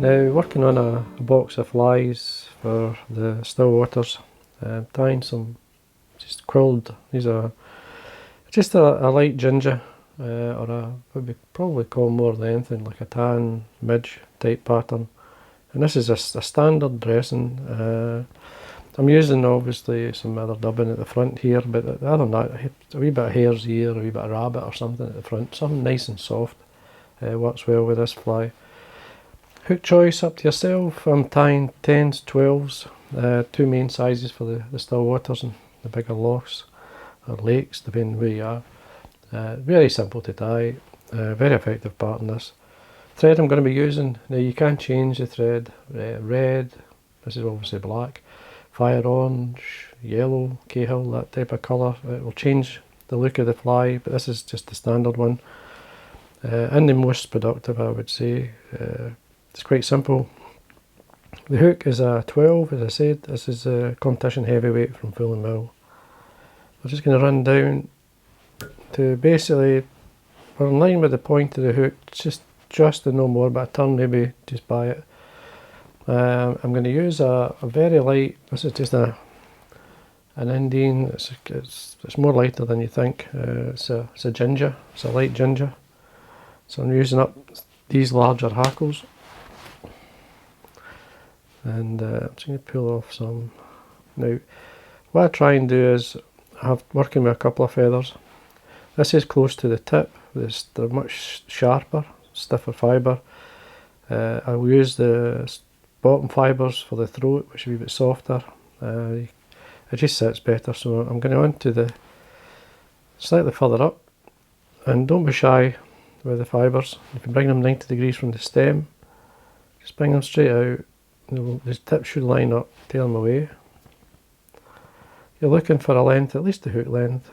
Now, working on a box of flies for the still waters, tying some just quilled. These are just a light ginger, or what we probably call more than anything like a tan midge type pattern. And this is a standard dressing. I'm using obviously some other dubbing at the front here, but other than that, a wee bit of hare's ear, a wee bit of rabbit or something at the front, something nice and soft. Works well with this fly. Hook choice up to yourself. I'm tying 10s, 12s, two main sizes for the still waters and the bigger lochs or lakes, depending where you are. Very simple to tie, very effective pattern this. Thread I'm going to be using, now you can change the thread, red, this is obviously black, fire orange, yellow, cahill, that type of colour. It will change the look of the fly, but this is just the standard one. And the most productive, I would say. It's quite simple. The hook is a 12, as I said. This is a competition heavyweight from Full and Mill. I'm just going to run down to basically, we're in line with the point of the hook, just and no more, but a turn maybe just by it. I'm going to use a very light, this is just an Indian, it's more lighter than you think. It's a ginger, it's a light ginger. So I'm using up these larger hackles. And I'm just going to pull off some. Now, what I try and do is, working with a couple of feathers. This is close to the tip, they're much sharper, stiffer fibre. I'll use the bottom fibres for the throat, which will be a bit softer. It just sits better, so I'm going on to the slightly further up. And don't be shy with the fibres. You can bring them 90 degrees from the stem, just bring them straight out. The tip should line up, tail them away. You're looking for a length, at least the hook length.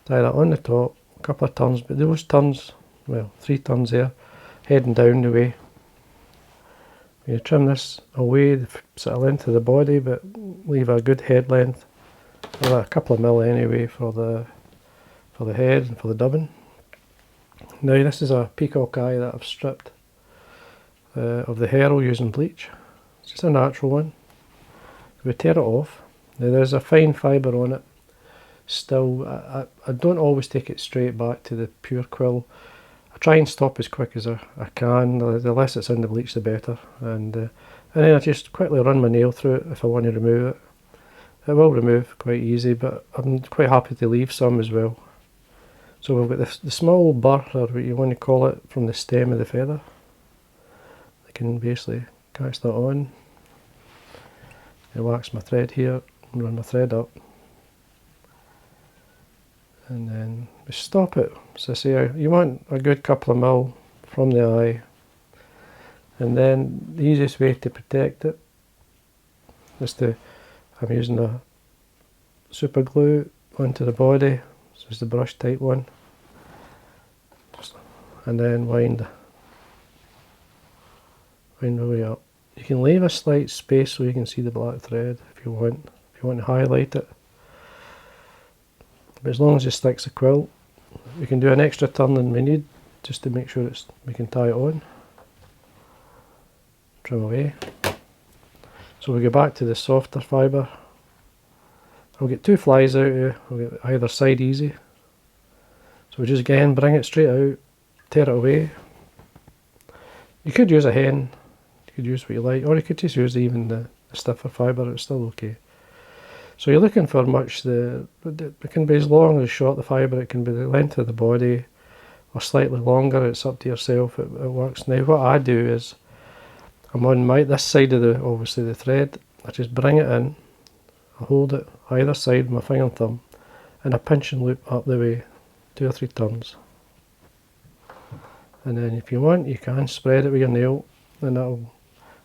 Tie that on the top, a couple of turns, but those turns, well, 3 turns there, heading down the way. You trim this away, the sort of length of the body, but leave a good head length. Well, a couple of mil anyway for the head and for the dubbing. Now this is a peacock eye that I've stripped of the Hare using bleach. It's just a natural one. We tear it off. Now there's a fine fibre on it. Still, I don't always take it straight back to the pure quill. I try and stop as quick as I can. The less it's in the bleach, the better. And then I just quickly run my nail through it if I want to remove it. It will remove quite easy, but I'm quite happy to leave some as well. So we've got the small burr, or what you want to call it, from the stem of the feather. I can basically catch that on. I wax my thread here and run my thread up. And then we stop it. So say you want a good couple of mil from the eye. And then the easiest way to protect it is I'm using a super glue onto the body. So it's the brush type one. And then wind the way up. You can leave a slight space so you can see the black thread if you want to highlight it. But as long as it sticks the quill, we can do an extra turn than we need just to make sure we can tie it on. Trim away. So we go back to the softer fibre. I'll get 2 flies out here, I'll get either side easy. So we just again bring it straight out, tear it away. You could use a hen, you could use what you like, or you could just use even the stiffer fibre, it's still okay. So you're looking for it can be as long or as short the fibre, it can be the length of the body, or slightly longer, it's up to yourself, it works. Now what I do is, I'm on this side of obviously the thread, I just bring it in, I hold it either side with my finger and thumb, and I pinch and loop up the way, 2 or 3 turns. And then if you want, you can spread it with your nail, and that'll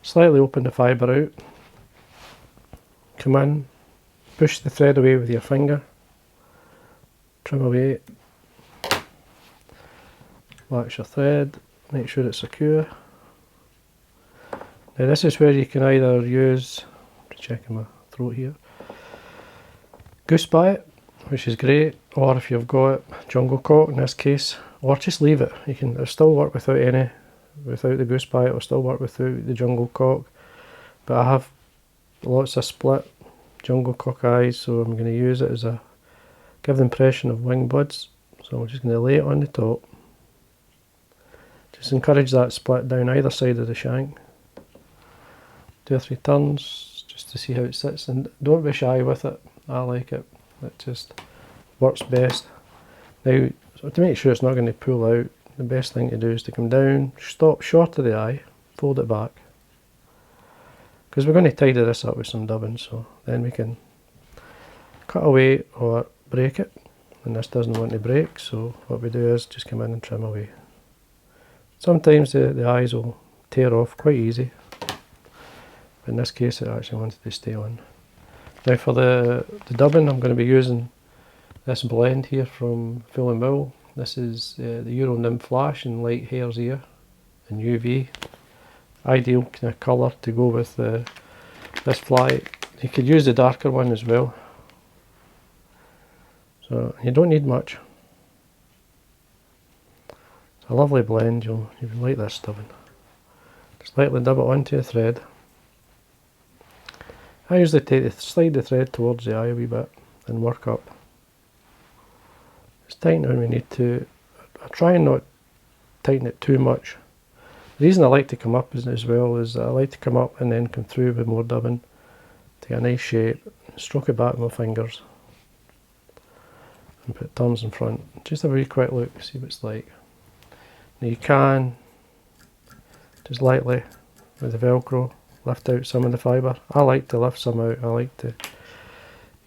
slightly open the fibre out. Come in, push the thread away with your finger, trim away, wax your thread, make sure it's secure. Now this is where you can either use, checking my throat here, goose bite, which is great, or if you've got jungle caught in this case, or just leave it. It'll still work without any without the goose pie, it'll still work without the jungle cock. But I have lots of split jungle cock eyes, so I'm going to use it as a, give the impression of wing buds. So I'm just going to lay it on the top. Just encourage that split down either side of the shank. 2 or 3 turns just to see how it sits, and don't be shy with it. I like it. It just works best. Now, so to make sure it's not going to pull out, the best thing to do is to come down, stop short of the eye, fold it back. Because we're going to tidy this up with some dubbing, so then we can cut away or break it. And this doesn't want to break, so what we do is just come in and trim away. Sometimes the eyes will tear off quite easy. But in this case it actually wanted to stay on. Now for the dubbing, I'm going to be using this blend here from Full and Wool. This is the Euro Nymph Flash in light Hare's ear in UV. Ideal kind of colour to go with this fly. You could use the darker one as well. So you don't need much. It's a lovely blend, you'll like this dubbing. Just lightly dub it onto a thread. I usually slide the thread towards the eye a wee bit and work up. Just tighten it when we need to. I try and not tighten it too much. The reason I like to come up as well is I like to come up and then come through with more dubbing to get a nice shape, stroke it back with my fingers and put thumbs in front. Just have a wee quick look, see what it's like. Now you can just lightly with the Velcro lift out some of the fibre. I like to lift some out, I like to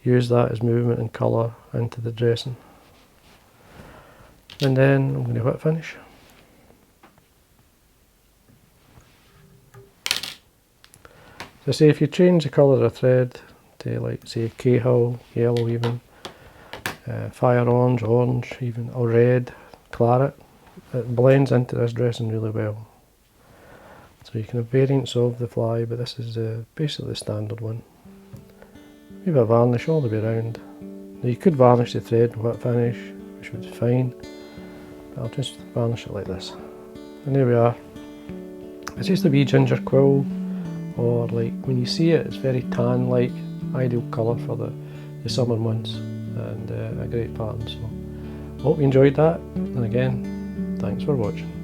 use that as movement and colour into the dressing. And then I'm going to whip finish. So say if you change the colour of the thread to like say cahill, yellow even, fire orange, orange even, or red, claret, it blends into this dressing really well. So you can have variants of the fly, but this is basically the standard one. Maybe a bit of varnish all the way around. Now you could varnish the thread and whip finish, which would be fine. But I'll just varnish it like this. And there we are. It's just a wee ginger quill, or like when you see it, it's very tan like, ideal colour for the summer months, and a great pattern. So hope you enjoyed that, and again, thanks for watching.